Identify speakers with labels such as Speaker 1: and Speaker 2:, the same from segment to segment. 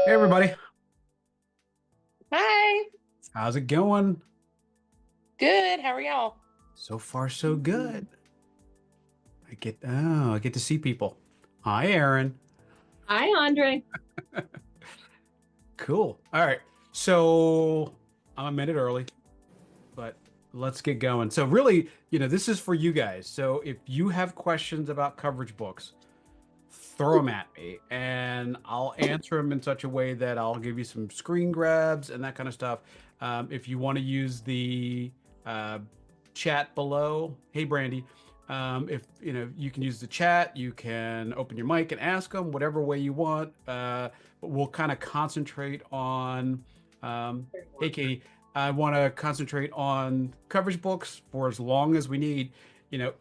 Speaker 1: Hey everybody,
Speaker 2: Hi.
Speaker 1: how's it going?
Speaker 2: Good. How are y'all?
Speaker 1: So far, so good. I get to see people. Hi, Aaron.
Speaker 3: Hi, Andre.
Speaker 1: Cool. All right. So I'm a minute early, but let's get going. So really, this is for you guys. So if you have questions about coverage books, throw them at me and I'll answer them in such a way that I'll give you some screen grabs and that kind of stuff. If you want to use the uh, chat below, hey Brandy, if you can use the chat, you can open your mic and ask them whatever way you want. But we'll kind of concentrate on, hey Katie, I want to concentrate on coverage books for as long as we need. You know,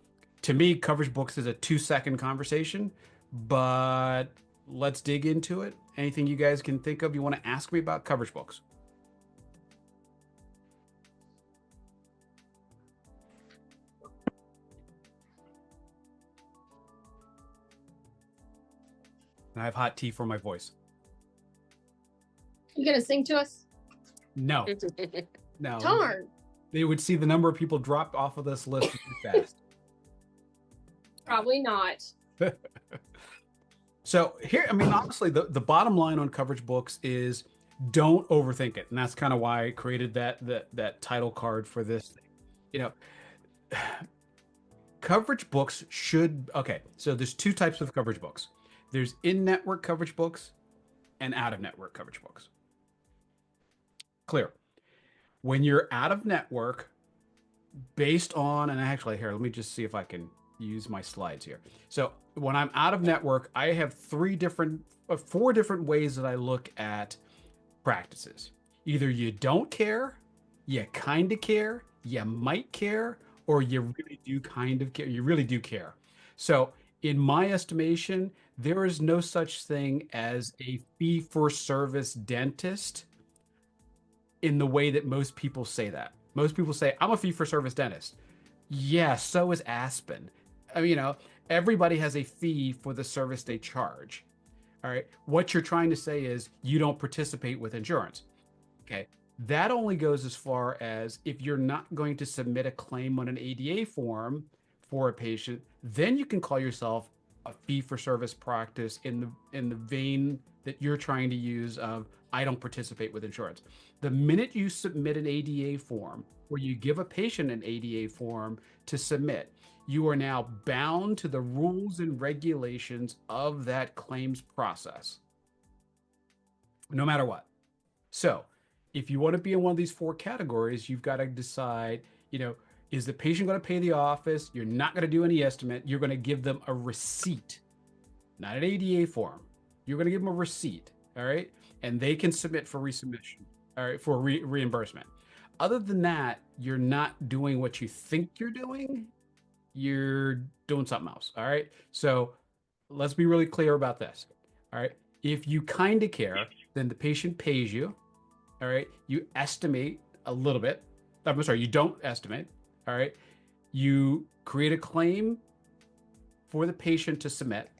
Speaker 1: to me, coverage books is a 2-second conversation, but let's dig into it. Anything you guys can think of you want to ask me about coverage books? I have hot tea for my voice.
Speaker 3: You gonna sing to us?
Speaker 1: No, no.
Speaker 3: Darn.
Speaker 1: They would see the number of people drop off of this list really fast.
Speaker 3: Probably not.
Speaker 1: So here, I mean, honestly, the bottom line on coverage books is don't overthink it, and that's kind of why I created that title card for this thing. You know, coverage books should okay. So there's two types of coverage books. There's in-network coverage books and out-of-network coverage books. Clear. When you're out of network, based on, and actually here, let me just see if I can use my slides here. So when I'm out of network, I have four different ways that I look at practices. Either you don't care, you kind of care, you might care, or you really do kind of care. You really do care. So in my estimation, there is no such thing as a fee-for-service dentist in the way that most people say that. Most people say, I'm a fee-for-service dentist. Yeah, so is Aspen. I mean, everybody has a fee for the service they charge. All right. What you're trying to say is you don't participate with insurance. Okay. That only goes as far as if you're not going to submit a claim on an ADA form for a patient, then you can call yourself a fee for service practice in the vein that you're trying to use of I don't participate with insurance. The minute you submit an ADA form or you give a patient an ADA form to submit, you are now bound to the rules and regulations of that claims process, no matter what. So if you want to be in one of these four categories, you've got to decide, is the patient going to pay the office? You're not going to do any estimate. You're going to give them a receipt, not an ADA form. You're going to give them a receipt, all right? And they can submit for resubmission, all right, for reimbursement. Other than that, you're not doing what you think you're doing. You're doing something else, all right? So let's be really clear about this, all right? If you kind of care, then the patient pays you, all right? You estimate a little bit. I'm sorry, you don't estimate, all right? You create a claim for the patient to submit,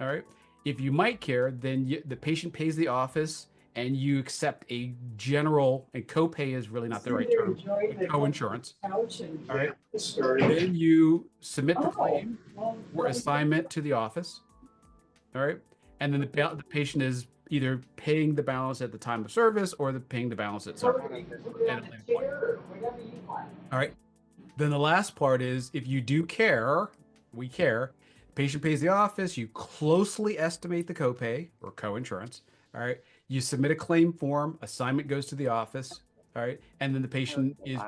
Speaker 1: all right? If you might care, then the patient pays the office and you accept a general, and copay is really not the right term, co-insurance, all right? Then you submit the claim or assignment to the office, all right? And then the patient is either paying the balance at the time of service or paying the balance at some point. All right. Then the last part is if you do care, we care, patient pays the office, you closely estimate the copay or co-insurance. All right. You submit a claim form, assignment goes to the office. All right. And then the patient is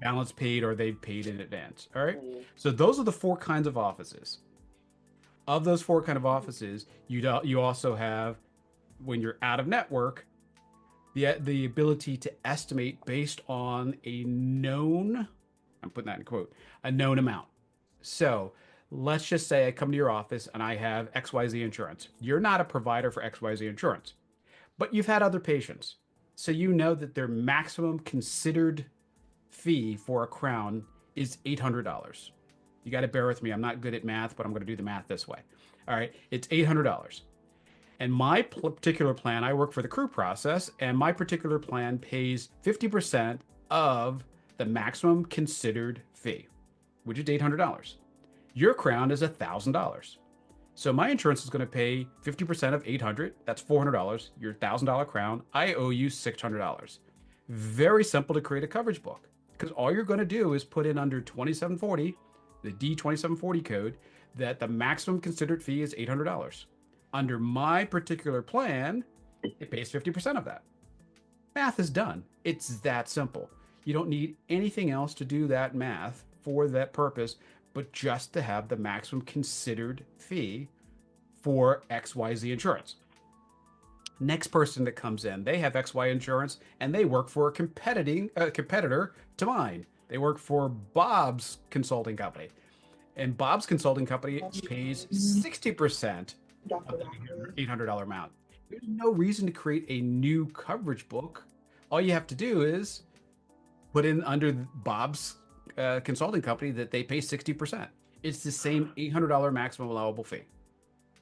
Speaker 1: balance paid or they've paid in advance. All right. So those are the four kinds of offices. Of those four kind of offices, you also have, when you're out of network, the ability to estimate based on a known, I'm putting that in quote, a known amount. So let's just say I come to your office and I have XYZ insurance. You're not a provider for XYZ insurance, but you've had other patients. So you know that their maximum considered fee for a crown is $800. You got to bear with me. I'm not good at math, but I'm going to do the math this way. All right. It's $800. And my particular plan, I work for the crew process, and my particular plan pays 50% of the maximum considered fee, which is $800. Your crown is $1,000. So my insurance is going to pay 50% of 800. That's $400. Your $1,000 crown, I owe you $600. Very simple to create a coverage book, because all you're going to do is put in under 2740, the D2740 code, that the maximum considered fee is $800. Under my particular plan, it pays 50% of that. Math is done. It's that simple. You don't need anything else to do that math for that purpose, but just to have the maximum considered fee for XYZ insurance. Next person that comes in, they have XY insurance and they work for a competitor to mine. They work for Bob's consulting company. And Bob's consulting company pays 60% of the $800 amount. There's no reason to create a new coverage book. All you have to do is put in under Bob's consulting company that they pay 60%. It's the same $800 maximum allowable fee.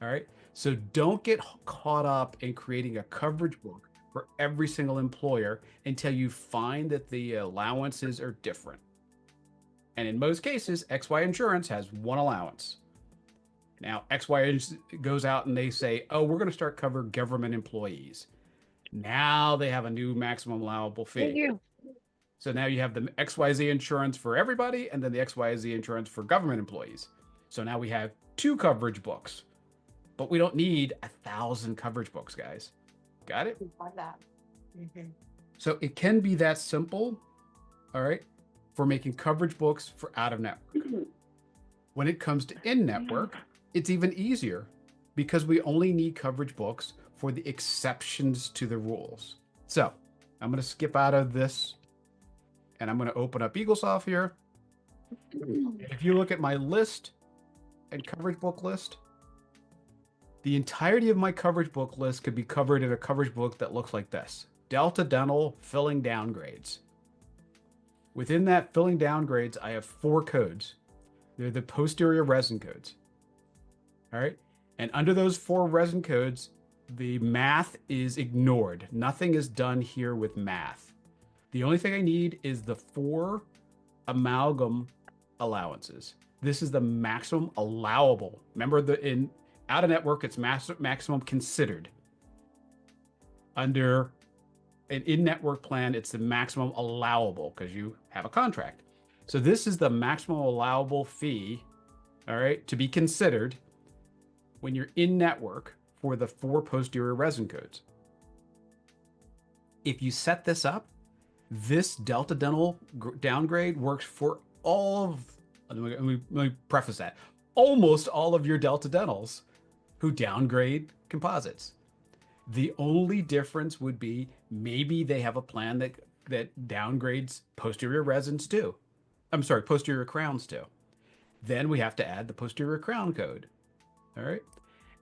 Speaker 1: All right. So don't get caught up in creating a coverage book for every single employer until you find that the allowances are different. And in most cases, XY Insurance has one allowance. Now, XY goes out and they say, oh, we're going to start covering government employees. Now they have a new maximum allowable fee.
Speaker 2: Thank you.
Speaker 1: So now you have the XYZ insurance for everybody and then the XYZ insurance for government employees. So now we have 2 coverage books, but we don't need 1,000 coverage books, guys. Got it?
Speaker 2: That.
Speaker 1: So it can be that simple, all right, for making coverage books for out of network. When it comes to in network, it's even easier because we only need coverage books for the exceptions to the rules. So I'm going to skip out of this and I'm going to open up Eaglesoft here. If you look at my list and coverage book list, the entirety of my coverage book list could be covered in a coverage book that looks like this: Delta Dental filling downgrades. Within that filling downgrades, I have 4 codes. They're the posterior resin codes. All right. And under those 4 resin codes, the math is ignored. Nothing is done here with math. The only thing I need is the 4 amalgam allowances. This is the maximum allowable. Remember, in out of network, it's maximum considered. Under an in-network plan, it's the maximum allowable because you have a contract. So this is the maximum allowable fee, all right, to be considered when you're in network for the 4 posterior resin codes. If you set this up, this Delta Dental downgrade works for all of, let me preface that, almost all of your Delta Dentals who downgrade composites. The only difference would be maybe they have a plan that downgrades posterior resins too. I'm sorry, posterior crowns too. Then we have to add the posterior crown code. All right.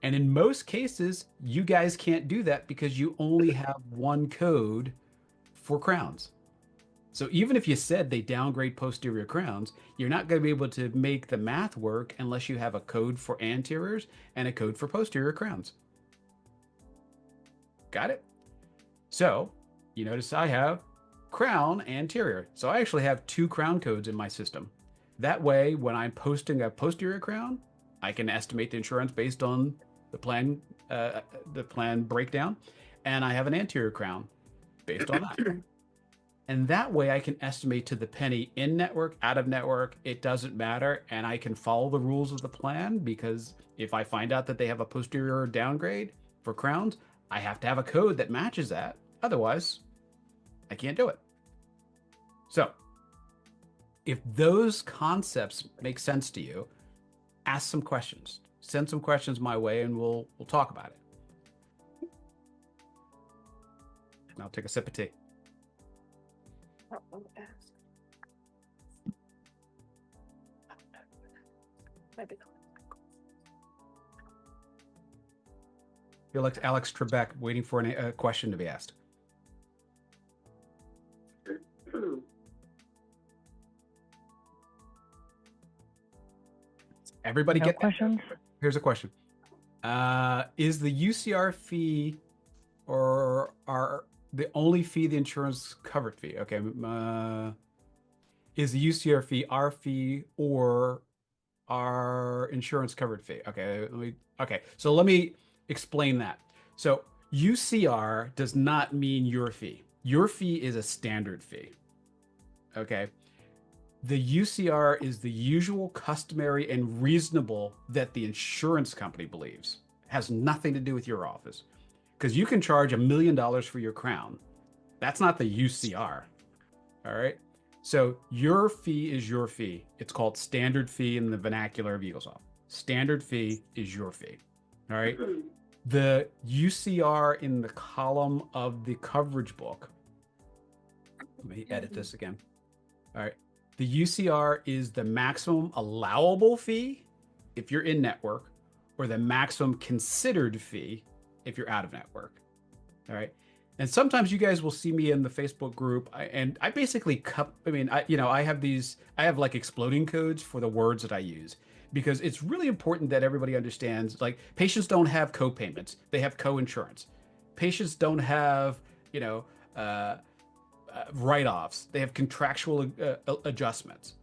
Speaker 1: And in most cases, you guys can't do that because you only have one code for crowns. So even if you said they downgrade posterior crowns, you're not going to be able to make the math work unless you have a code for anteriors and a code for posterior crowns. Got it? So you notice I have crown anterior. So I actually have 2 crown codes in my system. That way, when I'm posting a posterior crown, I can estimate the insurance based on the plan breakdown, and I have an anterior crown based on that. And that way I can estimate to the penny in network, out of network, it doesn't matter. And I can follow the rules of the plan because if I find out that they have a posterior downgrade for crowns, I have to have a code that matches that. Otherwise, I can't do it. So if those concepts make sense to you, ask some questions. Send some questions my way and we'll talk about it. And I'll take a sip of tea. Feel like Alex Trebek waiting for a question to be asked. Everybody
Speaker 4: No
Speaker 1: get
Speaker 4: questions?
Speaker 1: Here's a question. Is the UCR fee or are the only fee the insurance covered fee? Okay. Is the UCR fee our fee or our insurance covered fee? Okay. So let me explain that. So UCR does not mean your fee. Your fee is a standard fee. Okay. The UCR is the usual, customary, and reasonable that the insurance company believes. It has nothing to do with your office. Because you can charge $1 million for your crown. That's not the UCR. All right. So your fee is your fee. It's called standard fee in the vernacular of Eaglesoft. Standard fee is your fee. All right. The UCR in the column of the coverage book. Let me edit this again. All right. The UCR is the maximum allowable fee if you're in network, or the maximum considered fee if you're out of network. All right. And sometimes you guys will see me in the Facebook group, and I basically I have like exploding codes for the words that I use, because it's really important that everybody understands, like, patients don't have co-payments, they have co-insurance. Patients don't have, write-offs, they have contractual adjustments.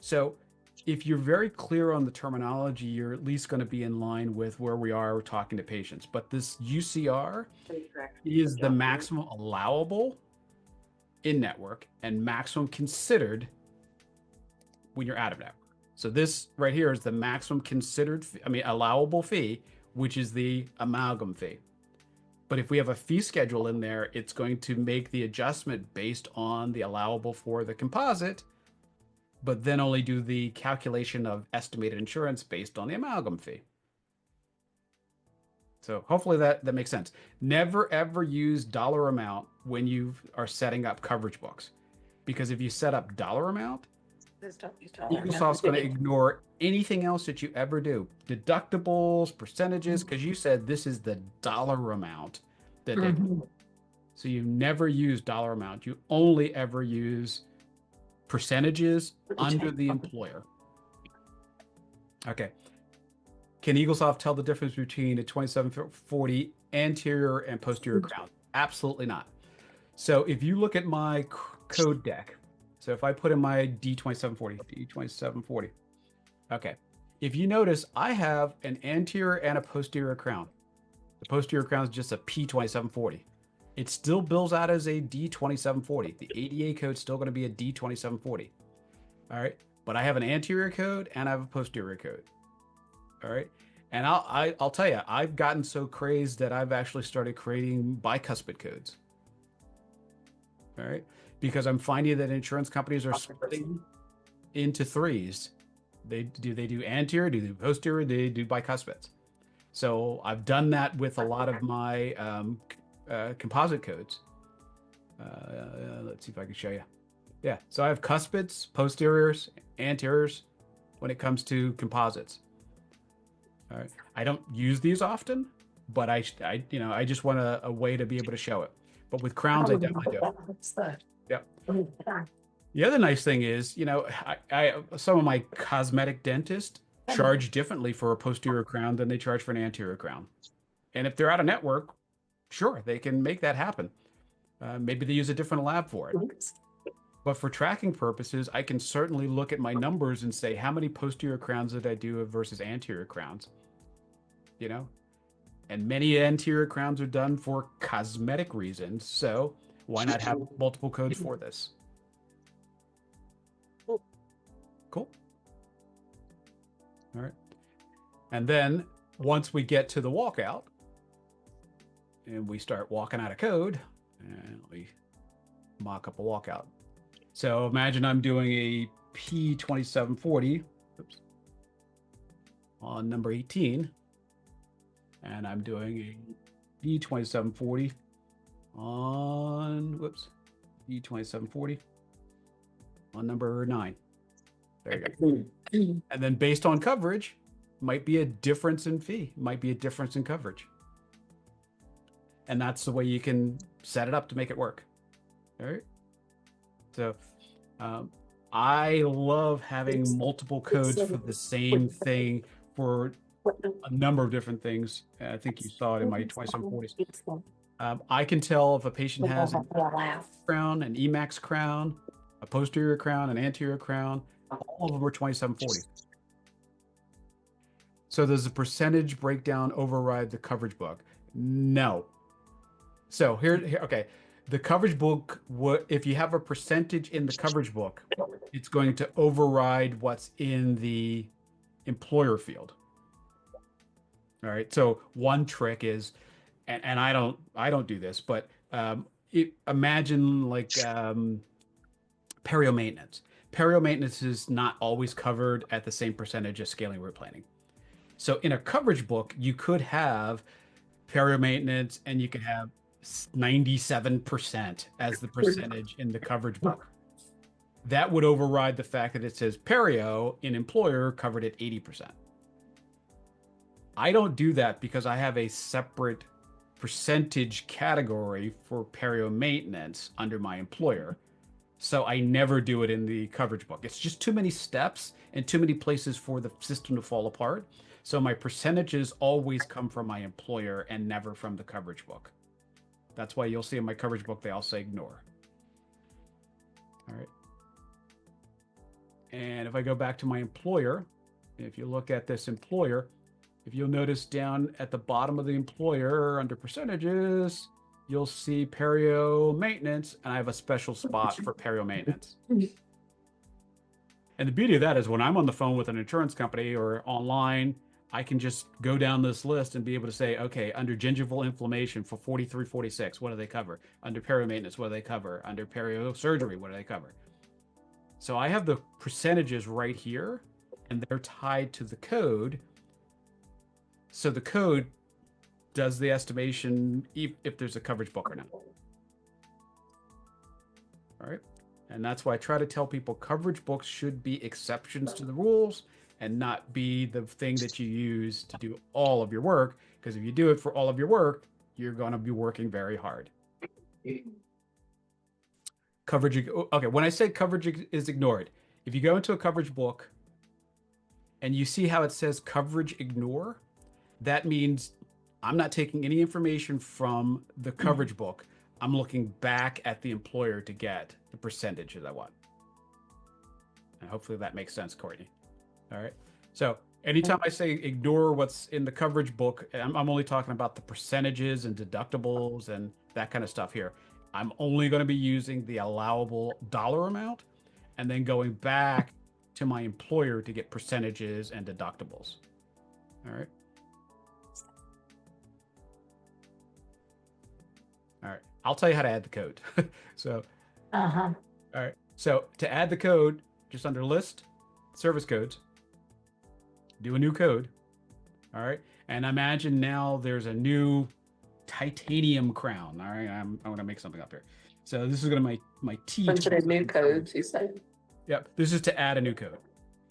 Speaker 1: So if you're very clear on the terminology, you're at least going to be in line with where we are talking to patients. But this UCR is the maximum allowable in network and maximum considered when you're out of network. So this right here is the maximum considered, allowable fee, which is the amalgam fee. But if we have a fee schedule in there, it's going to make the adjustment based on the allowable for the composite, but then only do the calculation of estimated insurance based on the amalgam fee. So hopefully that makes sense. Never ever use dollar amount when you are setting up coverage books, because if you set up dollar amount, Eaglesoft's going to ignore anything else that you ever do. Deductibles, percentages, because you said this is the dollar amount that they do. So you never use dollar amount. You only ever use percentages under the employer. Okay. Can Eaglesoft tell the difference between a 2740 anterior and posterior crown? Absolutely not. So if you look at my code deck, so if I put in my D2740, okay. If you notice, I have an anterior and a posterior crown. The posterior crown is just a P2740. It still bills out as a D2740. The ADA code is still going to be a D2740. All right. But I have an anterior code and I have a posterior code. All right. And I'll tell you, I've gotten so crazed that I've actually started creating bicuspid codes. All right. Because I'm finding that insurance companies are splitting into threes. They do anterior, they do posterior, they do bicuspids. So I've done that with a lot of my composite codes. Let's see if I can show you. Yeah, so I have cuspids, posteriors, anteriors when it comes to composites. All right, I don't use these often, but I just want a way to be able to show it. But with crowns, I definitely do. Yep. The other nice thing is, I some of my cosmetic dentists charge differently for a posterior crown than they charge for an anterior crown. And if they're out of network, sure, they can make that happen. Maybe they use a different lab for it. But for tracking purposes, I can certainly look at my numbers and say, how many posterior crowns did I do versus anterior crowns? And many anterior crowns are done for cosmetic reasons. So why not have multiple codes for this? Cool. All right. And then once we get to the walkout and we start walking out of code, and we mock up a walkout. So imagine I'm doing a P2740 on number 18, and I'm doing a P2740 on P2740 on number 9. There you go. And then based on coverage, might be a difference in fee, might be a difference in coverage. And that's the way you can set it up to make it work. All right. So I love having multiple codes for the same thing for a number of different things. I think you saw it in my 2740s. I can tell if a patient has an crown, an Emax crown, a posterior crown, an anterior crown. All of them are 2740s. So does the percentage breakdown override the coverage book? No. So here, okay. The coverage book, if you have a percentage in the coverage book, it's going to override what's in the employer field. All right. So one trick is, and I don't do this, but imagine like perio maintenance. Perio maintenance is not always covered at the same percentage as scaling route planning. So in a coverage book, you could have perio maintenance and you could have 97% as the percentage in the coverage book. That would override the fact that it says perio in employer covered at 80%. I don't do that because I have a separate percentage category for perio maintenance under my employer. So I never do it in the coverage book. It's just too many steps and too many places for the system to fall apart. So my percentages always come from my employer and never from the coverage book. That's why you'll see in my coverage book, they all say ignore. All right. And if I go back to my employer, if you look at this employer, if you'll notice down at the bottom of the employer under percentages, you'll see perio maintenance, and I have a special spot for perio maintenance. And the beauty of that is when I'm on the phone with an insurance company or online, I can just go down this list and be able to say, okay, under gingival inflammation for 4346, what do they cover? Under perio maintenance, what do they cover? Under perio surgery, what do they cover? So I have the percentages right here, and they're tied to the code. So the code does the estimation if there's a coverage book or not. All right. And that's why I try to tell people coverage books should be exceptions to the rules and not be the thing that you use to do all of your work. Because if you do it for all of your work, you're going to be working very hard. Coverage. Okay. When I say coverage is ignored, if you go into a coverage book and you see how it says coverage ignore, that means I'm not taking any information from the coverage book. I'm looking back at the employer to get the percentage that I want. And hopefully that makes sense, Courtney. All right. So anytime I say ignore what's in the coverage book, I'm only talking about the percentages and deductibles and that kind of stuff here. I'm only going to be using the allowable dollar amount and then going back to my employer to get percentages and deductibles. All right. All right. I'll tell you how to add the code. So, all right. So to add the code, just under list, service codes, do a new code. All right. And imagine now there's a new titanium crown. All right. I'm going to make something up here. So this is going to my T.
Speaker 2: Bunch of new codes, you said.
Speaker 1: Yep. This is to add a new code.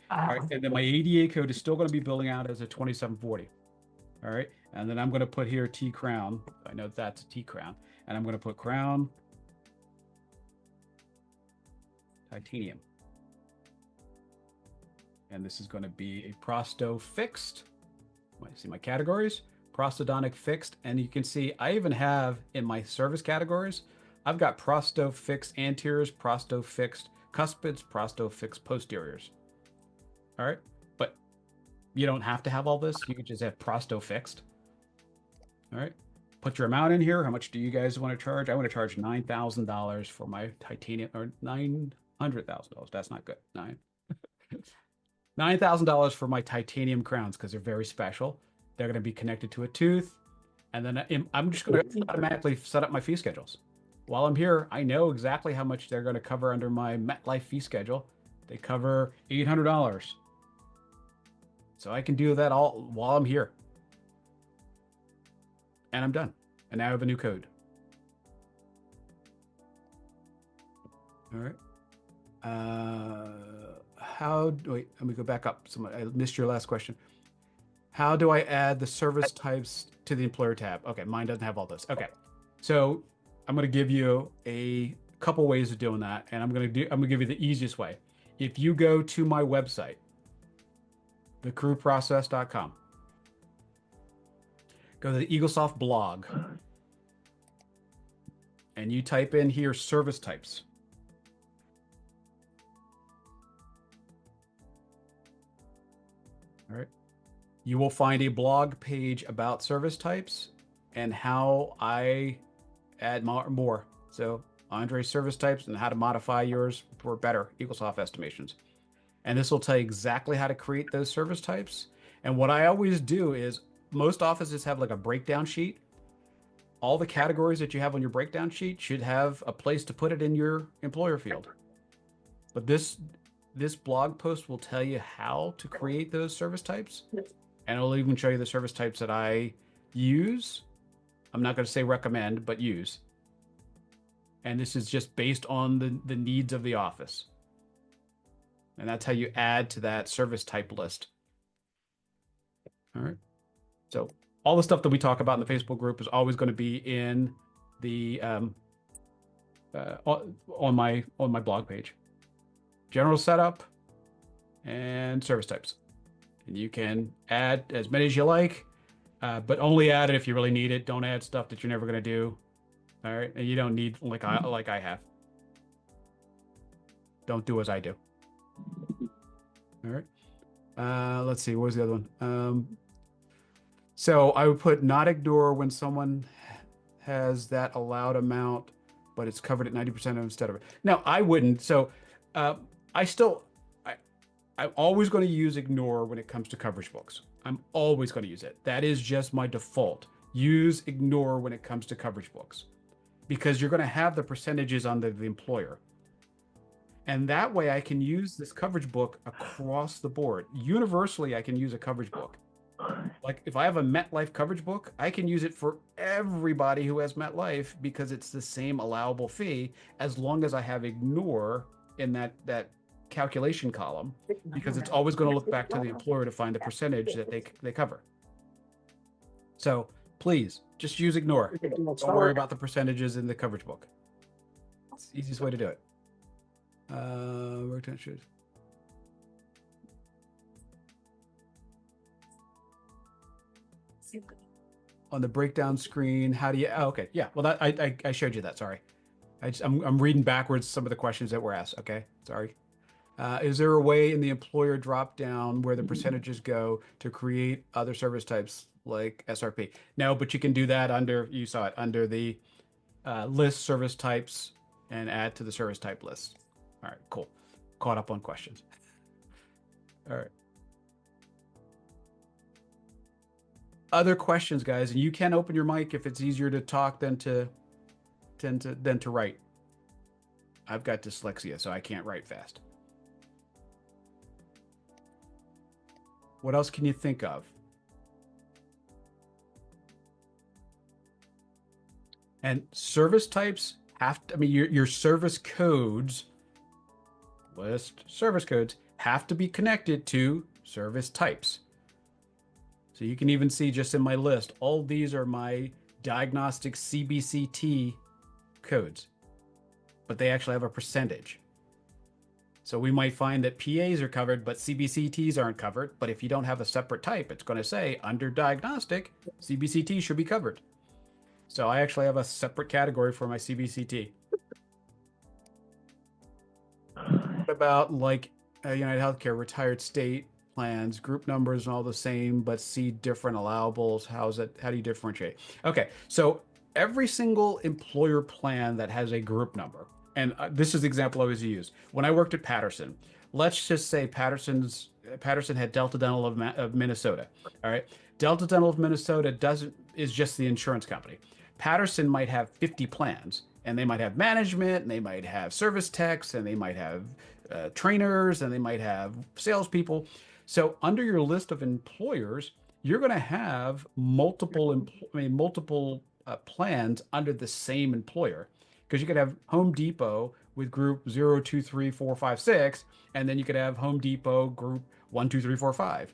Speaker 1: All right. And then my ADA code is still going to be billing out as a 2740. All right. And then I'm going to put here T crown. I know that's a T crown. And I'm going to put crown titanium. And this is going to be a prosto fixed. See my categories, prostodontic fixed. And you can see I even have in my service categories, I've got prosto fixed anteriors, prosto fixed cuspids, prosto fixed posteriors. All right. But you don't have to have all this. You can just have prosto fixed. All right. Put your amount in here. How much do you guys want to charge? I want to charge $9,000 for my titanium, or $900,000. That's not good. $9,000 for my titanium crowns because they're very special. They're going to be connected to a tooth. And then I'm just going to automatically set up my fee schedules. While I'm here, I know exactly how much they're going to cover under my MetLife fee schedule. They cover $800. So I can do that all while I'm here. And I'm done. And now I have a new code. All right. Wait, let me go back up. I missed your last question. How do I add the service types to the employer tab? Okay, mine doesn't have all this. Okay. So I'm going to give you a couple ways of doing that. And I'm going to give you the easiest way. If you go to my website, thecrewprocess.com, Go to the Eaglesoft blog. And you type in here service types. All right. You will find a blog page about service types and how I add more. So Andre's service types and how to modify yours for better Eaglesoft estimations. And this will tell you exactly how to create those service types. And what I always do is most offices have like a breakdown sheet. All the categories that you have on your breakdown sheet should have a place to put it in your employer field. But this blog post will tell you how to create those service types. And it'll even show you the service types that I use. I'm not going to say recommend, but use. And this is just based on the needs of the office. And that's how you add to that service type list. All right. So all the stuff that we talk about in the Facebook group is always going to be in the on my blog page. General setup and service types. And you can add as many as you like, but only add it if you really need it. Don't add stuff that you're never going to do. All right. And you don't need like I have. Don't do as I do. All right. Let's see. What was the other one? So I would put not ignore when someone has that allowed amount, but it's covered at 90% instead of it. Now I wouldn't. So I'm always going to use ignore when it comes to coverage books. I'm always going to use it. That is just my default. Use ignore when it comes to coverage books because you're going to have the percentages on the employer. And that way I can use this coverage book across the board. Universally, I can use a coverage book. Like if I have a MetLife coverage book, I can use it for everybody who has MetLife because it's the same allowable fee as long as I have ignore in that calculation column, because it's always going to look back to the employer to find the percentage that they cover. So please just use ignore. Don't worry about the percentages in the coverage book. It's the easiest way to do it. On the breakdown screen, how do you? Oh, okay, yeah. Well, that I showed you that. Sorry, I'm reading backwards some of the questions that were asked. Okay, sorry. Is there a way in the employer drop down where the percentages go to create other service types like SRP? No, but you can do that under, you saw it, under the list service types and add to the service type list. All right, cool. Caught up on questions. All right. Other questions, guys, and you can open your mic if it's easier to talk than to write. I've got dyslexia, so I can't write fast. What else can you think of? And service types have to, I mean, your service codes, list service codes, have to be connected to service types. So you can even see just in my list, all these are my diagnostic CBCT codes, but they actually have a percentage. So we might find that PAs are covered, but CBCTs aren't covered. But if you don't have a separate type, it's going to say under diagnostic, CBCT should be covered. So I actually have a separate category for my CBCT. What about like United Healthcare, retired state plans, group numbers and all the same, but see different allowables? How do you differentiate? Okay, so every single employer plan that has a group number, and this is the example I always use. When I worked at Patterson, let's just say Patterson had Delta Dental of Minnesota. All right, Delta Dental of Minnesota is just the insurance company. Patterson might have 50 plans, and they might have management, and they might have service techs, and they might have trainers, and they might have salespeople. So under your list of employers, you're going to have multiple plans under the same employer, because you could have Home Depot with group 0, 2, 3, 4, 5, 6, and then you could have Home Depot group 1, 2, 3, 4, 5.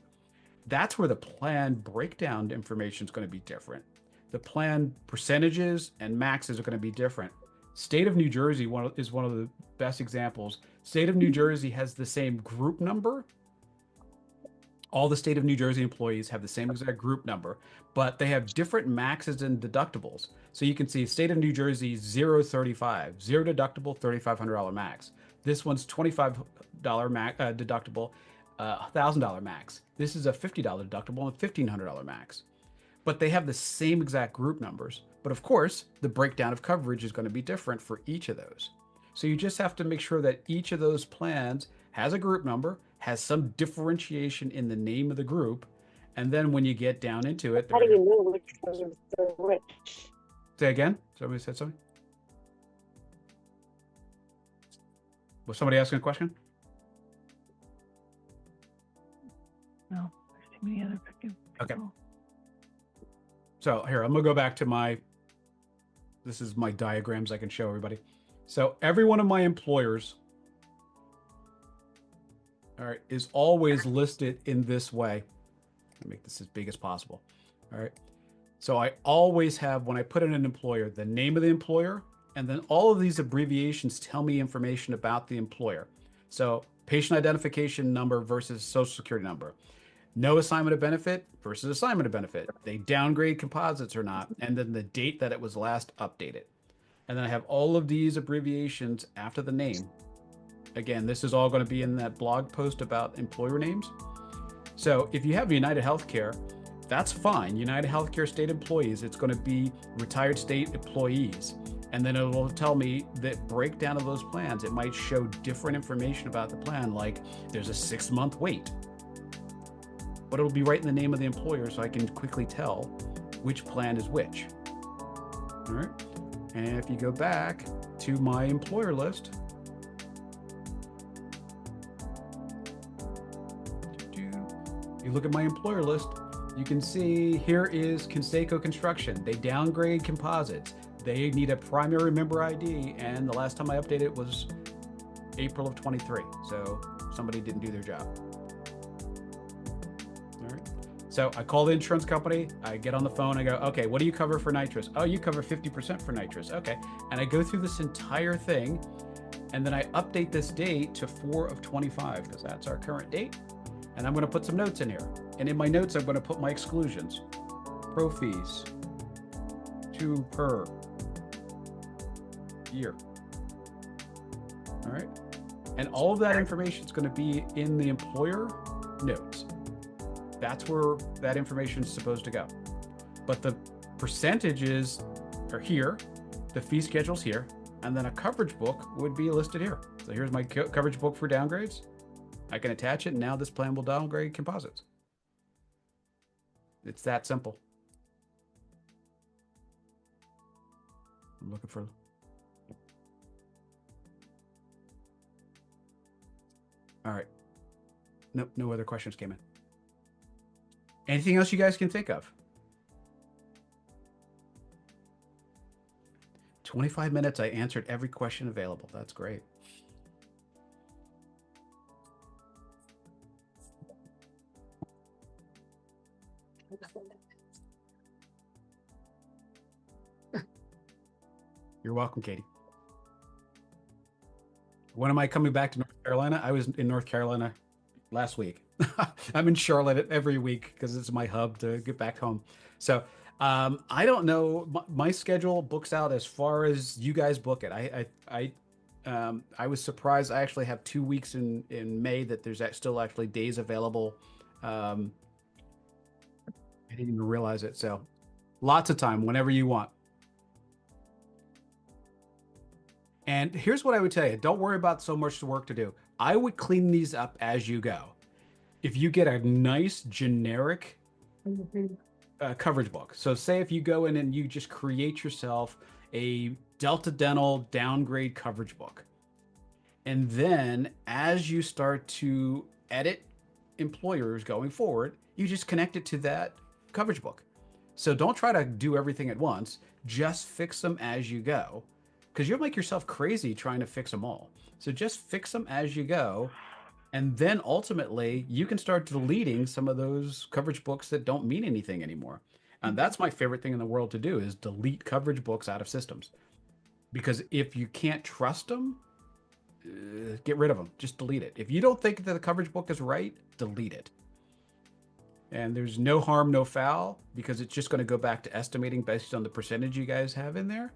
Speaker 1: That's where the plan breakdown information is going to be different. The plan percentages and maxes are going to be different. State of New Jersey is one of the best examples. State of New Jersey has the same group number All the state of New Jersey employees have the same exact group number, but they have different maxes and deductibles. So you can see state of New Jersey 035, zero deductible, $3,500 max. This one's $25 deductible, $1,000 max. This is a $50 deductible and $1,500 max. But they have the same exact group numbers. But of course, the breakdown of coverage is going to be different for each of those. So you just have to make sure that each of those plans has a group number, has some differentiation in the name of the group, and then when you get down into it,
Speaker 4: How do you know which ones are which?
Speaker 1: say again. Somebody said something. Was somebody asking a question?
Speaker 5: No, there's too many other people.
Speaker 1: Okay. So here, I'm gonna go back to this is my diagrams I can show everybody. So every one of my employers, all right, is always listed in this way. I'll make this as big as possible. All right. So I always have, when I put in an employer, the name of the employer, and then all of these abbreviations tell me information about the employer. So patient identification number versus social security number. No assignment of benefit versus assignment of benefit. They downgrade composites or not, and then the date that it was last updated. And then I have all of these abbreviations after the name. Again, this is all going to be in that blog post about employer names. So if you have United Healthcare, that's fine. United Healthcare state employees, it's going to be retired state employees. And then it will tell me the breakdown of those plans. It might show different information about the plan, like there's a 6-month wait. But it'll be right in the name of the employer, so I can quickly tell which plan is which. All right. And if you go back to my employer list, you look at my employer list, you can see here is Conseco Construction. They downgrade composites. They need a primary member ID, and the last time I updated it was April of 23. So somebody didn't do their job. All right. So I call the insurance company, I get on the phone, I go, okay, what do you cover for nitrous? Oh, you cover 50% for nitrous. Okay. And I go through this entire thing, and then I update this date to 4 of 25, because that's our current date. And I'm going to put some notes in here. And in my notes, I'm going to put my exclusions. Pro fees, 2 per year. All right. And all of that information is going to be in the employer notes. That's where that information is supposed to go. But the percentages are here, the fee schedule's here, and then a coverage book would be listed here. So here's my coverage book for downgrades. I can attach it, and now this plan will downgrade composites. It's that simple. I'm looking for... All right. Nope, no other questions came in. Anything else you guys can think of? 25 minutes, I answered every question available. That's great. You're welcome, Katie. When am I coming back to North Carolina? I was in North Carolina last week. I'm in Charlotte every week because it's my hub to get back home. So I don't know. My schedule books out as far as you guys book it. I was surprised. I actually have 2 weeks in May that there's still actually days available. I didn't even realize it. So lots of time whenever you want. And here's what I would tell you. Don't worry about so much work to do. I would clean these up as you go. If you get a nice generic coverage book. So say if you go in and you just create yourself a Delta Dental downgrade coverage book. And then as you start to edit employers going forward, you just connect it to that coverage book. So don't try to do everything at once. Just fix them as you go, because you'll make yourself crazy trying to fix them all. So just fix them as you go. And then ultimately you can start deleting some of those coverage books that don't mean anything anymore. And that's my favorite thing in the world to do, is delete coverage books out of systems. Because if you can't trust them, get rid of them. Just delete it. If you don't think that the coverage book is right, delete it. And there's no harm, no foul, because it's just going to go back to estimating based on the percentage you guys have in there.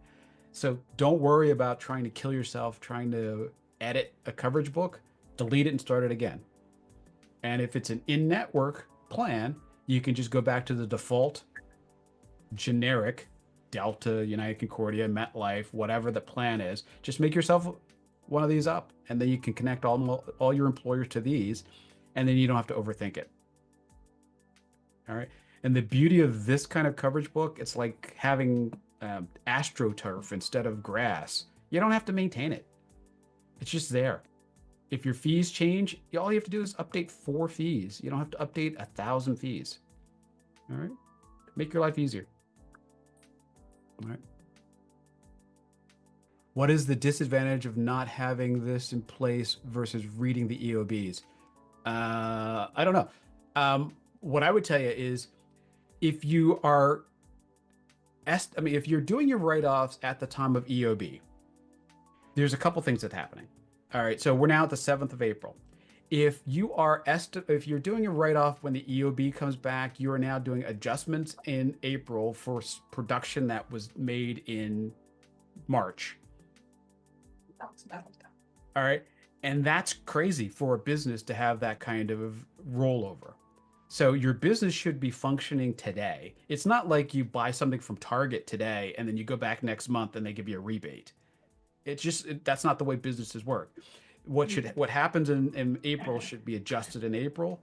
Speaker 1: So don't worry about trying to kill yourself, trying to edit a coverage book, delete it and start it again. And if it's an in-network plan, you can just go back to the default generic Delta, United Concordia, MetLife, whatever the plan is. Just make yourself one of these up, and then you can connect all your employers to these, and then you don't have to overthink it. All right. And the beauty of this kind of coverage book, it's like having AstroTurf instead of grass. You don't have to maintain it. It's just there. If your fees change, all you have to do is update 4 fees. You don't have to update 1,000 fees. All right. Make your life easier. All right. What is the disadvantage of not having this in place versus reading the EOBs? I don't know. What I would tell you is if you are, if you're doing your write-offs at the time of EOB, there's a couple things that's happening. All right. So we're now at the 7th of April. If you are if you're doing a write-off when the EOB comes back, you are now doing adjustments in April for production that was made in March. All right. And that's crazy for a business to have that kind of rollover. So your business should be functioning today. It's not like you buy something from Target today and then you go back next month and they give you a rebate. That's not the way businesses work. What happens in April should be adjusted in April.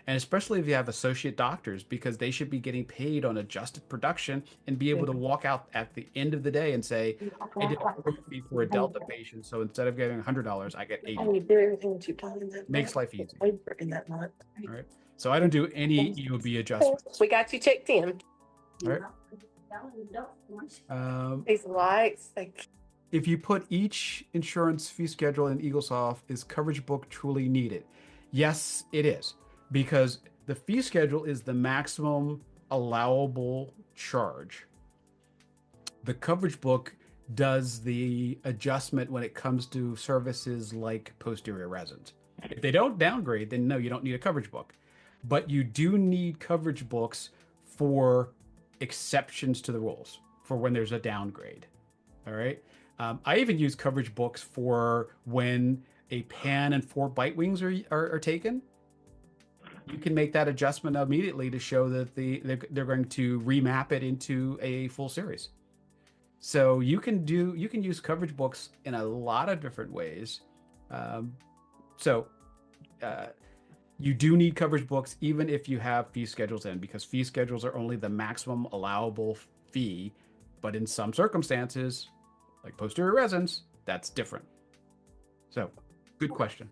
Speaker 1: And especially if you have associate doctors, because they should be getting paid on adjusted production and be able to walk out at the end of the day and say, I did a fee for a Delta patient. So instead of getting $100, I get $80.
Speaker 4: You do everything that you've done in that
Speaker 1: Makes
Speaker 4: month.
Speaker 1: life easy.
Speaker 4: In that month.
Speaker 1: All right. So I don't do any EOB adjustments.
Speaker 2: We got you checked in.
Speaker 1: All right.
Speaker 2: These lights,
Speaker 1: If you put each insurance fee schedule in Eaglesoft, is coverage book truly needed? Yes, it is, because the fee schedule is the maximum allowable charge. The coverage book does the adjustment when it comes to services like posterior resins. If they don't downgrade, then no, you don't need a coverage book. But you do need coverage books for exceptions to the rules, for when there's a downgrade. All right. I even use coverage books for when a pan and 4 bite wings are taken. You can make that adjustment immediately to show that they're going to remap it into a full series. So you can use coverage books in a lot of different ways. You do need coverage books even if you have fee schedules in, because fee schedules are only the maximum allowable fee. But in some circumstances, like posterior resins, that's different. So, good question.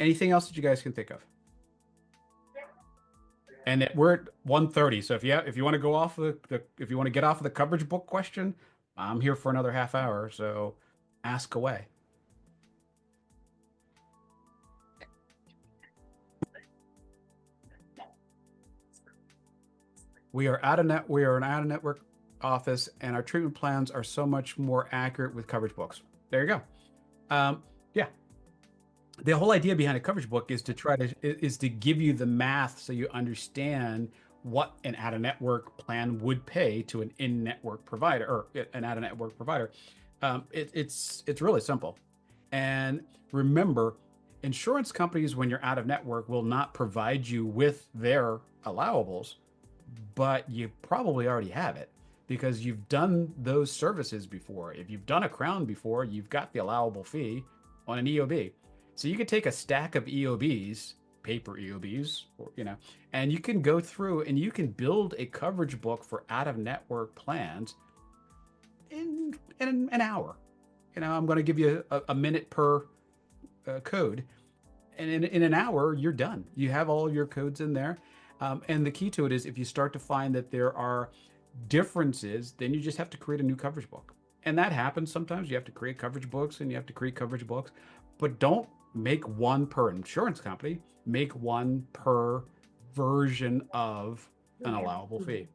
Speaker 1: Anything else that you guys can think of? And we're at 1:30. So if you want to go off if you want to get off of the coverage book question, I'm here for another half hour. So ask away. We are an out-of-network office, and our treatment plans are so much more accurate with coverage books. There you go. Yeah. The whole idea behind a coverage book is to give you the math so you understand what an out-of-network plan would pay to an in-network provider or an out-of-network provider. It's really simple. And remember, insurance companies, when you're out of network, will not provide you with their allowables, but you probably already have it because you've done those services before. If you've done a crown before, you've got the allowable fee on an EOB. So you could take a stack of EOBs, paper EOBs, and you can go through and you can build a coverage book for out-of-network plans in an hour. I'm going to give you a minute per code, and in an hour you're done. You have all your codes in there, and the key to it is if you start to find that there are differences, then you just have to create a new coverage book, and that happens sometimes. You have to create coverage books, and you have to create coverage books, but don't make one per insurance company. Make one per version of an allowable fee.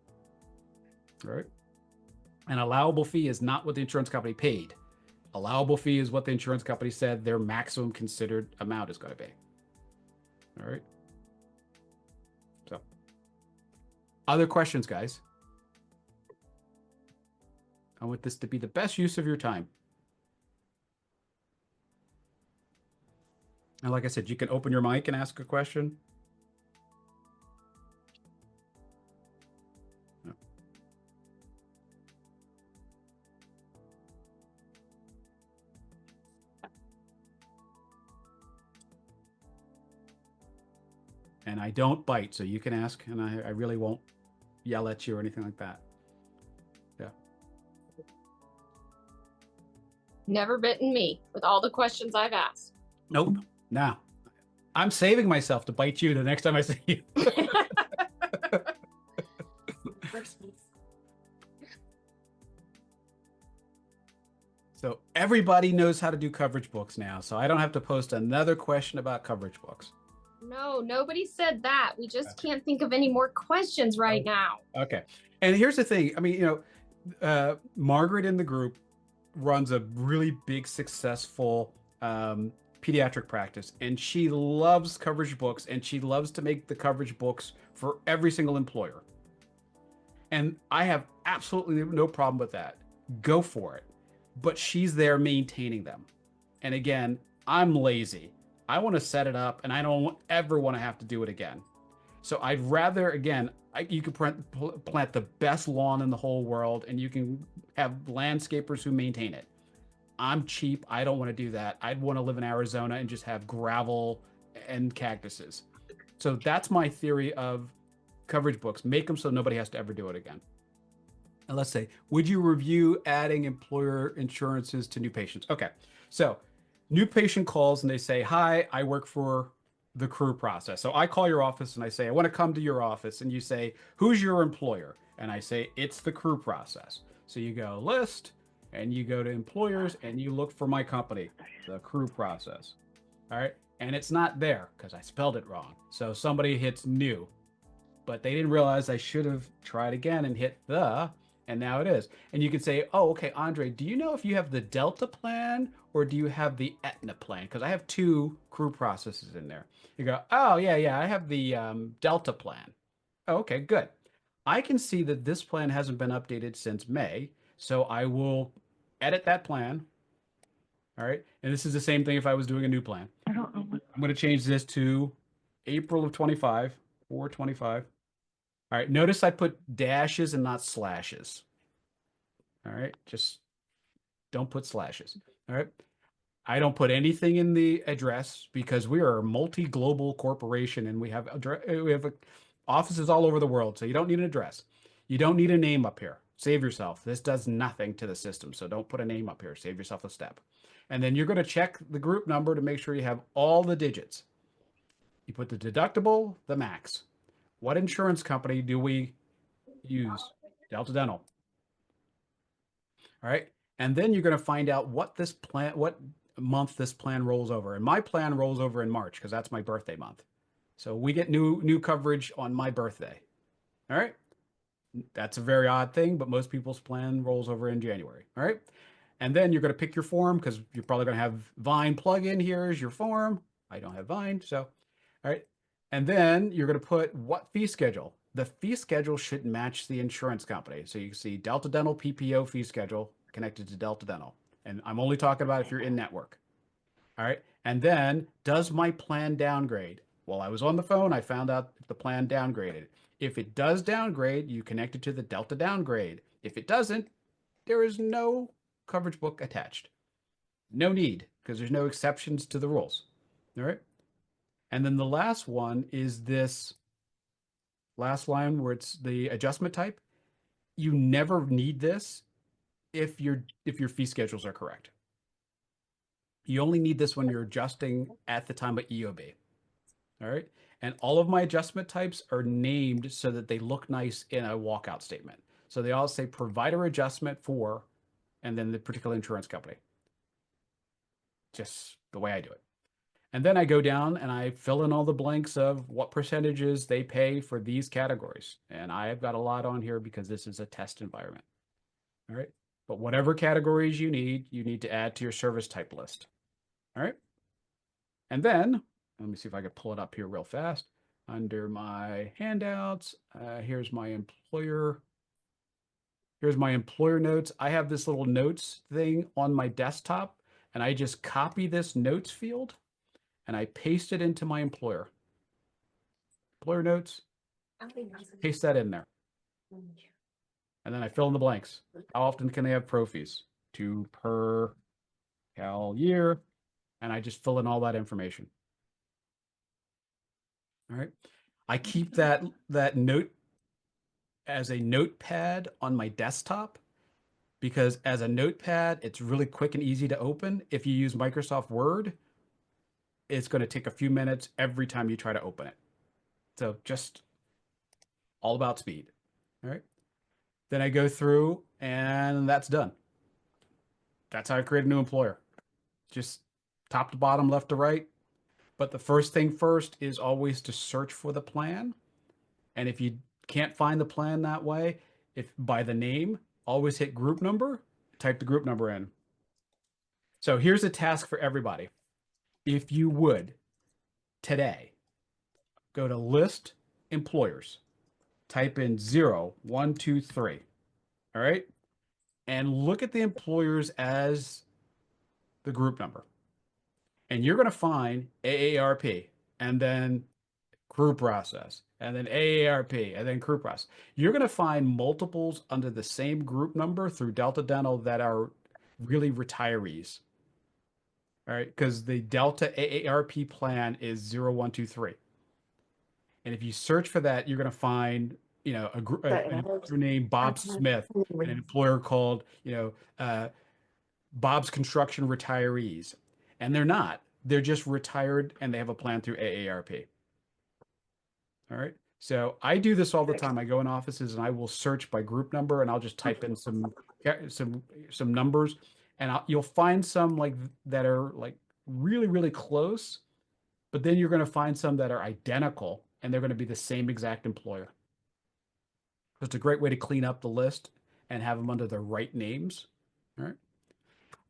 Speaker 1: All right. An allowable fee is not what the insurance company paid. Allowable fee is what the insurance company said their maximum considered amount is going to be. All right. So, other questions, guys? I want this to be the best use of your time. And like I said, you can open your mic and ask a question. No. And I don't bite, so you can ask, and I really won't yell at you or anything like that. Yeah.
Speaker 3: Never bitten me with all the questions I've asked.
Speaker 1: Nope. Nah. I'm saving myself to bite you the next time I see you. So everybody knows how to do coverage books now, so I don't have to post another question about coverage books.
Speaker 3: No, nobody said that. We just can't think of any more questions right now.
Speaker 1: Okay. And here's the thing. I mean, you know, Margaret in the group runs a really big, successful pediatric practice, and she loves coverage books, and she loves to make the coverage books for every single employer. And I have absolutely no problem with that. Go for it. But she's there maintaining them. And again, I'm lazy. I want to set it up, and I don't ever want to have to do it again. So I'd rather, again, you can plant the best lawn in the whole world, and you can have landscapers who maintain it. I'm cheap. I don't want to do that. I'd want to live in Arizona and just have gravel and cactuses. So that's my theory of coverage books. Make them so nobody has to ever do it again. And let's say, would you review adding employer insurances to new patients? Okay. So new patient calls and they say, hi, I work for the crew process. So I call your office and I say, I want to come to your office. And you say, who's your employer? And I say, it's the crew process. So you go list and you go to employers and you look for my company, the crew process. All right. And it's not there because I spelled it wrong. So somebody hits new, but they didn't realize I should have tried again and hit the, and now it is. And you can say, oh, okay, Andre, do you know if you have the Delta plan or do you have the Aetna plan? Because I have two crew processes in there. You go, oh, yeah, I have the Delta plan. Oh, okay, good. I can see that this plan hasn't been updated since May, so I will edit that plan. All right, and this is the same thing if I was doing a new plan.
Speaker 5: I don't know what.
Speaker 1: I'm going to change this to April of 25, 4/25. All right, notice I put dashes and not slashes. All right, just don't put slashes. All right, I don't put anything in the address because we are a multi-global corporation and we have offices all over the world, so you don't need an address. You don't need a name up here. Save yourself. This does nothing to the system, so don't put a name up here. Save yourself a step. And then you're going to check the group number to make sure you have all the digits. You put the deductible, the max. What insurance company do we use? Delta Dental. All right. And then you're going to find out what month this plan rolls over. And my plan rolls over in March because that's my birthday month. So we get new coverage on my birthday. All right. That's a very odd thing, but most people's plan rolls over in January. All right. And then you're going to pick your form because you're probably going to have Vine plugin. Here's your form. I don't have Vine. So, all right. And then you're going to put what fee schedule. The fee schedule should match the insurance company. So you can see Delta Dental PPO fee schedule connected to Delta Dental. And I'm only talking about if you're in network. All right. And then does my plan downgrade? While I was on the phone, I found out if the plan downgraded. If it does downgrade, you connect it to the Delta downgrade. If it doesn't, there is no coverage book attached. No need because there's no exceptions to the rules. All right. And then the last one is this last line where it's the adjustment type. You never need this if your fee schedules are correct. You only need this when you're adjusting at the time of EOB. All right. And all of my adjustment types are named so that they look nice in a walkout statement. So they all say provider adjustment for, and then the particular insurance company. Just the way I do it. And then I go down and I fill in all the blanks of what percentages they pay for these categories. And I've got a lot on here because this is a test environment. All right. But whatever categories you need to add to your service type list. All right. And then Let me see if I could pull it up here real fast. Under my handouts, here's my employer. Here's my employer notes. I have this little notes thing on my desktop, and I just copy this notes field and I paste it into my employer. Employer notes, paste that in there. And then I fill in the blanks. How often can they have pro fees? 2 per cal year. And I just fill in all that information. All right. I keep that note as a notepad on my desktop because as a notepad, it's really quick and easy to open. If you use Microsoft Word, it's going to take a few minutes every time you try to open it. So just all about speed. All right. Then I go through and that's done. That's how I create a new employer. Just top to bottom, left to right. But the first thing first is always to search for the plan. And if you can't find the plan that way, if by the name, always hit group number, type the group number in. So here's a task for everybody. If you would, today, go to list employers, type in 0, 1, 2, 3. All right. And look at the employers as the group number. And you're going to find AARP and then crew process and then AARP and then crew process. You're going to find multiples under the same group number through Delta Dental that are really retirees. All right. Because the Delta AARP plan is 0, 1, 2, 3. And if you search for that, you're going to find, an employer named Bob Smith, an employer called, Bob's Construction Retirees. And they're not. They're just retired and they have a plan through AARP. All right. So I do this all the time. I go in offices and I will search by group number and I'll just type in some numbers and you'll find some like that are like really, really close, but then you're going to find some that are identical and they're going to be the same exact employer. So it's a great way to clean up the list and have them under the right names. All right.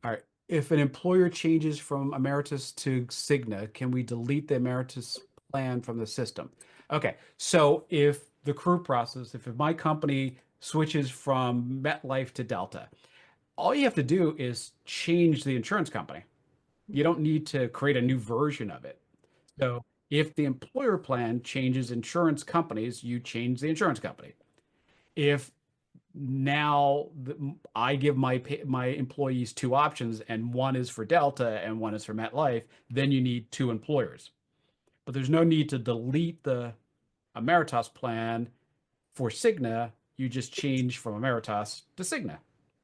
Speaker 1: All right. If an employer changes from Emeritus to Cigna, can we delete the Emeritus plan from the system? Okay, so if the crew process, if my company switches from MetLife to Delta, all you have to do is change the insurance company. You don't need to create a new version of it. So if the employer plan changes insurance companies, you change the insurance company. If now I give my employees 2 options and one is for Delta and one is for MetLife, then you need 2 employers. But there's no need to delete the Emeritus plan for Cigna. You just change from Emeritus to Cigna,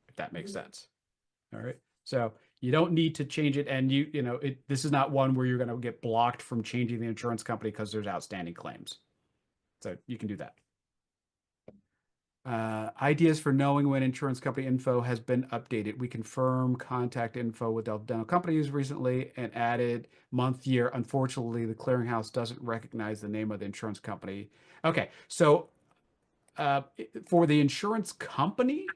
Speaker 1: if that makes sense. All right. So you don't need to change it. And this is not one where you're going to get blocked from changing the insurance company because there's outstanding claims. So you can do that. Ideas for knowing when insurance company info has been updated. We confirm contact info with Delta Dental companies recently and added month, year. Unfortunately, the clearinghouse doesn't recognize the name of the insurance company. Okay, so for the insurance company,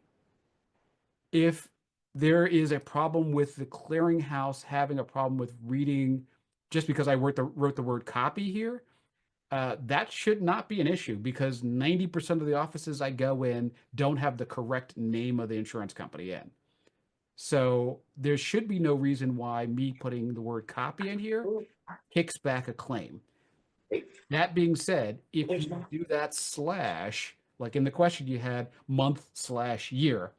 Speaker 1: if there is a problem with the clearinghouse having a problem with reading, just because I wrote the word copy here, that should not be an issue because 90% of the offices I go in don't have the correct name of the insurance company in. So there should be no reason why me putting the word copy in here kicks back a claim. That being said, if you do that slash, like in the question you had month/year,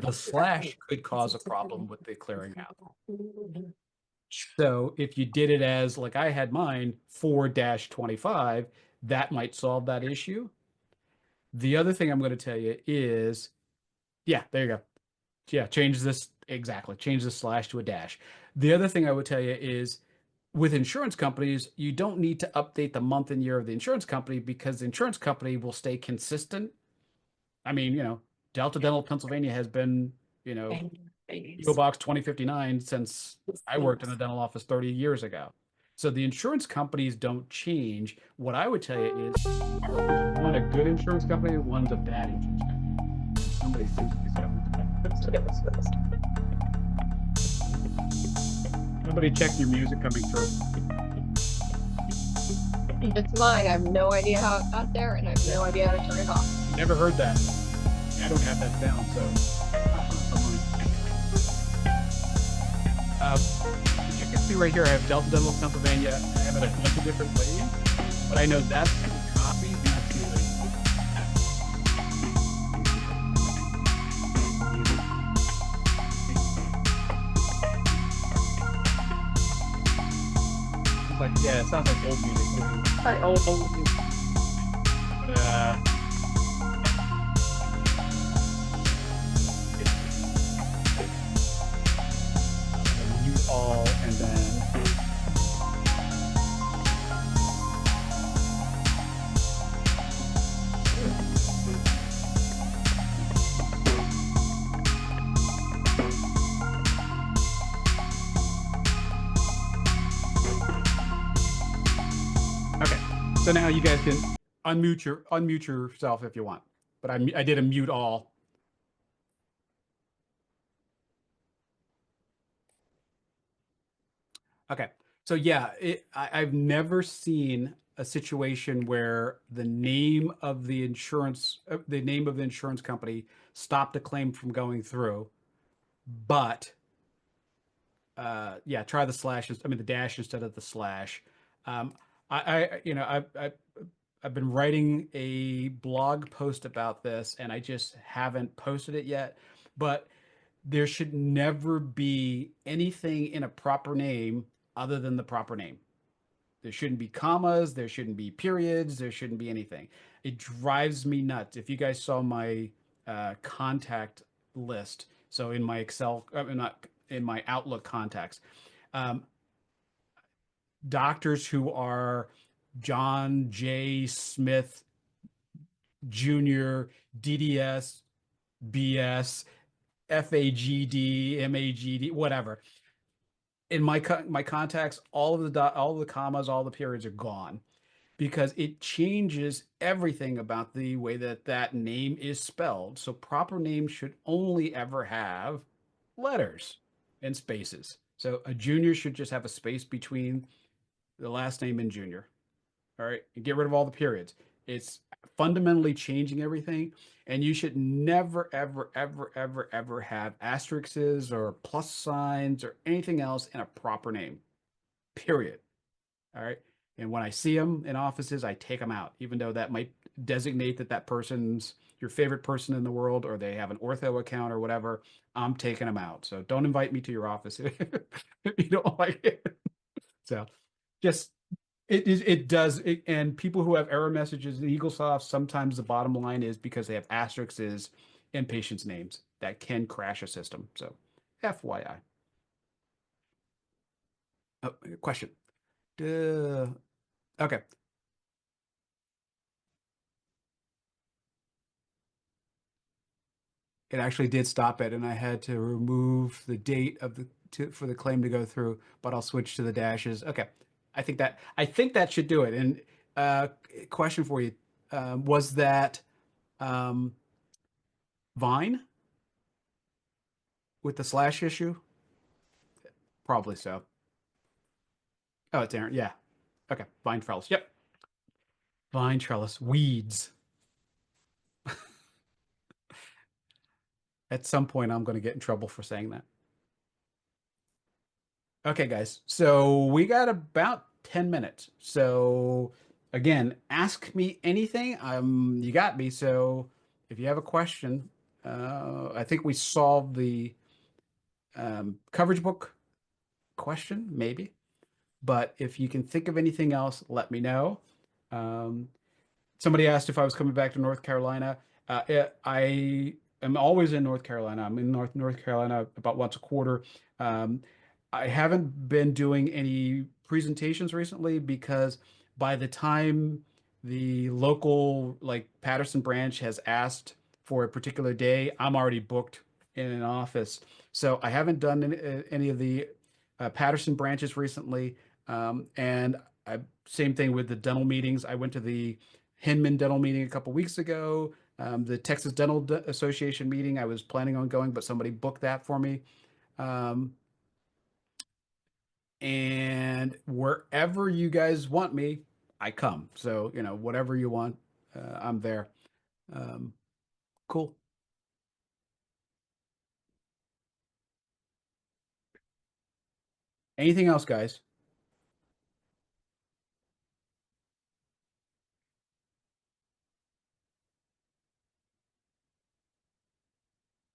Speaker 1: the slash could cause a problem with the clearinghouse. So if you did it as like I had mine 4-25, that might solve that issue. The other thing I'm going to tell you is, yeah, there you go. Yeah, change this exactly. Change the slash to a dash. The other thing I would tell you is with insurance companies, you don't need to update the month and year of the insurance company because the insurance company will stay consistent. I mean, Delta Dental Pennsylvania has been, PO Box 2059 since I worked in a dental office 30 years ago. So the insurance companies don't change. What I would tell you is one a good insurance company and one's a bad insurance company. Somebody seems to be Somebody check your music coming through.
Speaker 3: It's mine. I have no idea how it got there, and I have no idea how to turn it off.
Speaker 1: Never heard that. I don't have that down, so. You can see right here, I have Delta Dental, Pennsylvania. I have it a bunch of different ways, but I know that's the copy. That's the like, yeah, it sounds like old music.
Speaker 2: Hi, old.
Speaker 1: But, mute all and then okay. So now you guys can unmute yourself if you want. But I did a mute all. Okay. So yeah, I've never seen a situation where the name of the insurance company stopped a claim from going through, but yeah, try the slashes. I mean the dash instead of the slash. Um, I've been writing a blog post about this, and I just haven't posted it yet. But there should never be anything in a proper name other than the proper name. There shouldn't be commas, there shouldn't be periods, there shouldn't be anything. It drives me nuts. If you guys saw my contact list, so in my Excel, not in my Outlook contacts, um, doctors who are John J. Smith Jr., DDS, BS, FAGD, MAGD, whatever. In my contacts, all of the commas, all the periods are gone because it changes everything about the way that name is spelled. So proper names should only ever have letters and spaces. So a junior should just have a space between the last name and junior. All right, and get rid of all the periods. It's fundamentally changing everything, and you should never, ever, ever, ever, ever have asterisks or plus signs or anything else in a proper name. Period. All right. And when I see them in offices, I take them out, even though that might designate that person's your favorite person in the world, or they have an ortho account or whatever. I'm taking them out. So don't invite me to your office if you don't like it. So just it does it, and people who have error messages in Eaglesoft, sometimes the bottom line is because they have asterisks in patients' names that can crash a system. So FYI. Oh, question. Okay. It actually did stop it, and I had to remove the date of for the claim to go through, but I'll switch to the dashes. Okay. I think that should do it. And question for you. Was that Vine with the slash issue? Probably so. Oh, it's Aaron. Yeah. Okay. Vine trellis. Yep. Vine trellis. Weeds. At some point, I'm going to get in trouble for saying that. Okay, guys. So we got about 10 minutes. So again, ask me anything. You got me. So if you have a question, I think we solved the coverage book question, maybe. But if you can think of anything else, let me know. Somebody asked if I was coming back to North Carolina. I am always in North Carolina. I'm in North Carolina about once a quarter. Um, I haven't been doing any presentations recently because by the time the local, like Patterson branch, has asked for a particular day, I'm already booked in an office. So I haven't done any of the Patterson branches recently. And same thing with the dental meetings. I went to the Hinman Dental meeting a couple weeks ago. The Texas Dental Association meeting, I was planning on going, but somebody booked that for me. And wherever you guys want me, I come. So, whatever you want, I'm there. Cool. Anything else, guys?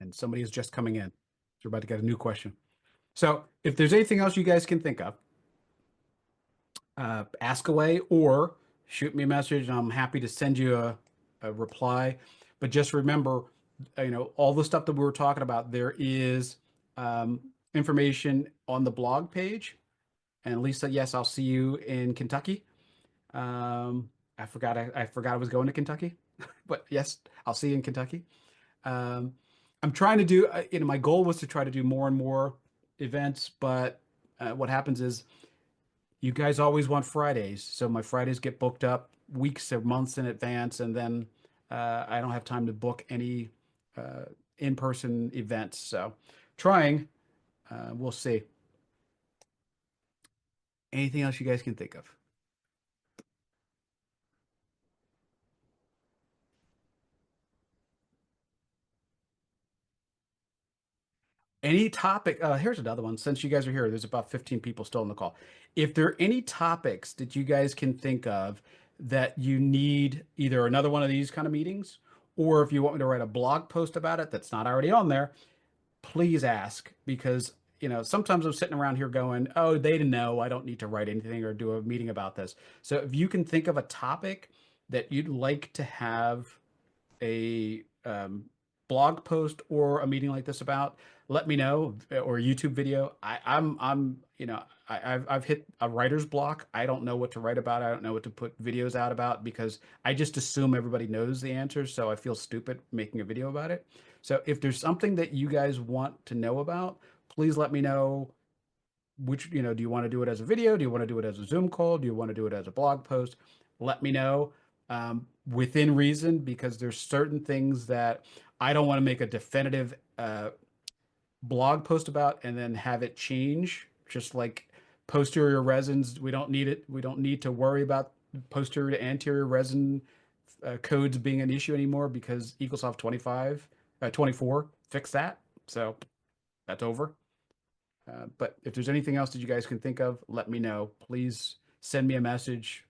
Speaker 1: And somebody is just coming in. We're about to get a new question. So if there's anything else you guys can think of, ask away or shoot me a message. And I'm happy to send you a reply. But just remember, all the stuff that we were talking about, there is information on the blog page. And Lisa, yes, I'll see you in Kentucky. I forgot I was going to Kentucky, but yes, I'll see you in Kentucky. Um, I'm trying to do, my goal was to try to do more and more events, but what happens is you guys always want Fridays. So my Fridays get booked up weeks or months in advance. And then I don't have time to book any in-person events. So trying, we'll see. Anything else you guys can think of? Any topic, here's another one. Since you guys are here, there's about 15 people still on the call. If there are any topics that you guys can think of that you need either another one of these kind of meetings, or if you want me to write a blog post about it that's not already on there, please ask, because sometimes I'm sitting around here going, oh, they didn't know, I don't need to write anything or do a meeting about this. So if you can think of a topic that you'd like to have a blog post or a meeting like this about, let me know, or a YouTube video. I've hit a writer's block. I don't know what to write about. I don't know what to put videos out about, because I just assume everybody knows the answers. So I feel stupid making a video about it. So if there's something that you guys want to know about, please let me know. Which, do you want to do it as a video? Do you want to do it as a Zoom call? Do you want to do it as a blog post? Let me know, within reason, because there's certain things that I don't want to make a definitive blog post about and then have it change. Just like posterior resins, we don't need it. We don't need to worry about posterior to anterior resin codes being an issue anymore, because Eaglesoft 24 fixed that. So that's over. But if there's anything else that you guys can think of, let me know. Please send me a message.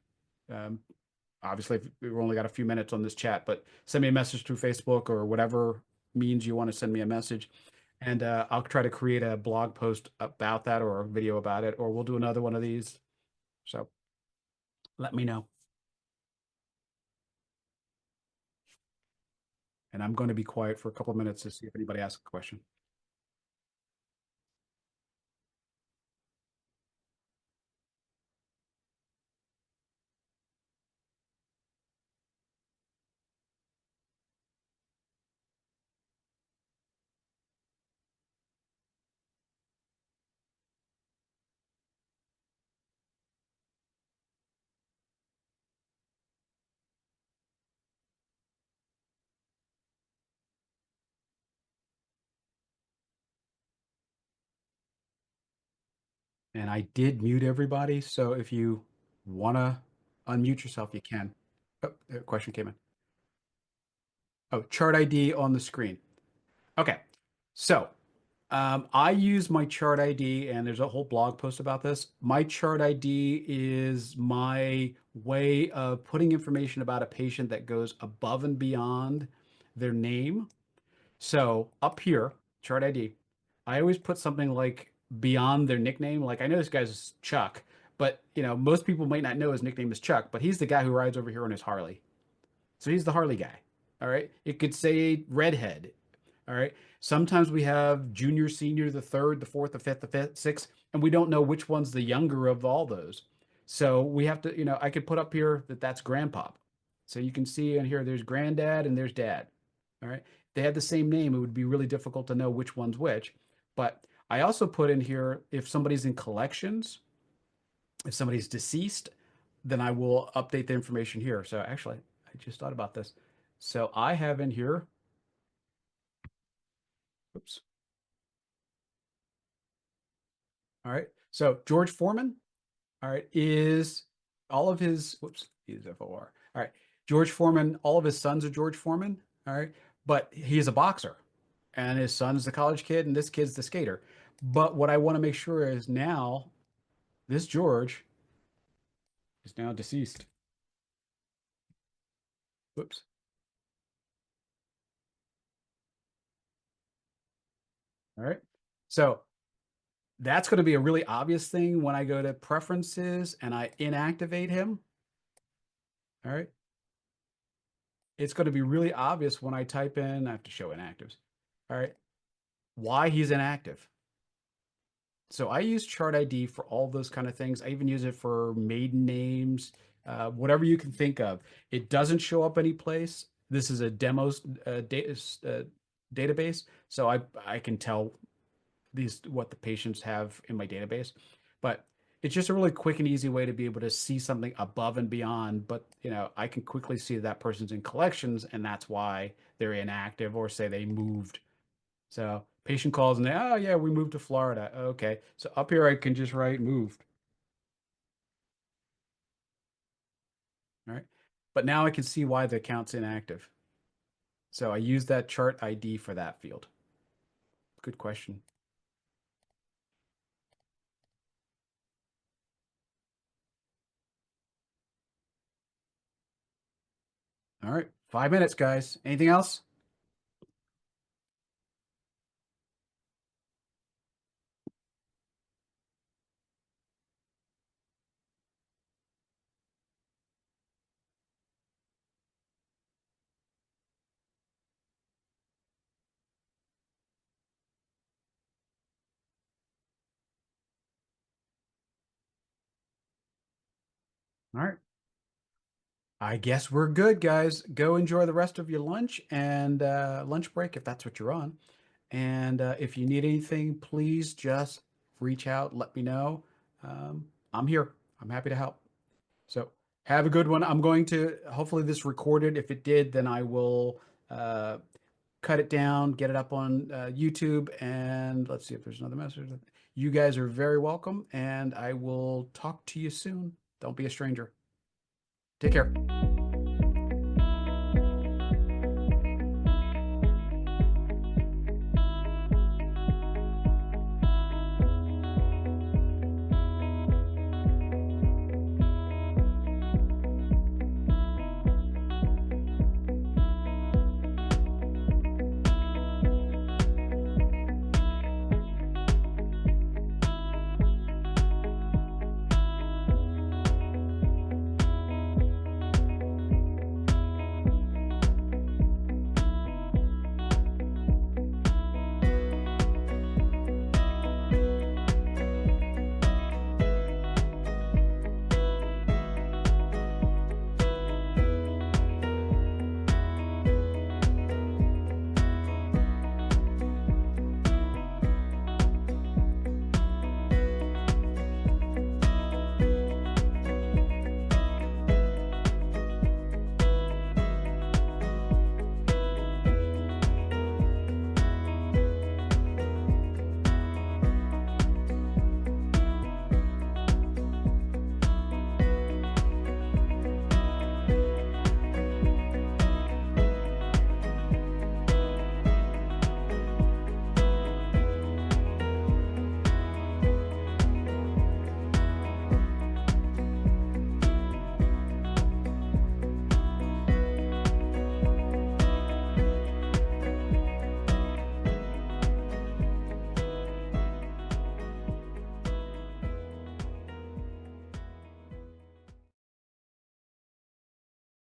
Speaker 1: Obviously, we've only got a few minutes on this chat, but send me a message through Facebook or whatever means you want to send me a message. And I'll try to create a blog post about that, or a video about it, or we'll do another one of these. So let me know. And I'm going to be quiet for a couple of minutes to see if anybody asks a question. And I did mute everybody. So if you want to unmute yourself, you can. Oh, a question came in. Oh, chart ID on the screen. Okay. So I use my chart ID, and there's a whole blog post about this. My chart ID is my way of putting information about a patient that goes above and beyond their name. So up here, chart ID, I always put something like beyond their nickname. Like, I know this guy's Chuck, but most people might not know his nickname is Chuck, but he's the guy who rides over here on his Harley. So he's the Harley guy. All right. It could say redhead. All right. Sometimes we have junior, senior, the third, the fourth, the fifth, sixth, and we don't know which one's the younger of all those. So we have to, I could put up here that that's grandpop. So you can see in here, there's granddad and there's dad. All right. If they had the same name, it would be really difficult to know which one's which. But I also put in here, if somebody's in collections, if somebody's deceased, then I will update the information here. So actually, I just thought about this. So I have in here, oops. All right. So George Foreman, all right, is all of his, whoops, he's FOR. All right. George Foreman, all of his sons are George Foreman. All right. But he's a boxer and his son's the college kid and this kid's the skater. But what I want to make sure is now this George is now deceased. Whoops. All right. So that's going to be a really obvious thing when I go to preferences and I inactivate him. All right. It's going to be really obvious when I type in, I have to show inactives. All right. Why he's inactive. So I use chart ID for all those kind of things. I even use it for maiden names, whatever you can think of. It doesn't show up any place. This is a demos database, so I can tell these what the patients have in my database. But it's just a really quick and easy way to be able to see something above and beyond. But I can quickly see that person's in collections, and that's why they're inactive or say they moved. So patient calls and they, oh yeah, we moved to Florida. Okay. So up here I can just write moved. All right. But now I can see why the account's inactive. So I use that chart ID for that field. Good question. All right. 5 minutes, guys. Anything else? All right. I guess we're good, guys. Go enjoy the rest of your lunch and lunch break if that's what you're on. And if you need anything, please just reach out, let me know. I'm here. I'm happy to help. So have a good one. I'm going to, hopefully this recorded. If it did, then I will cut it down, get it up on YouTube, and let's see if there's another message. You guys are very welcome, and I will talk to you soon. Don't be a stranger. Take care.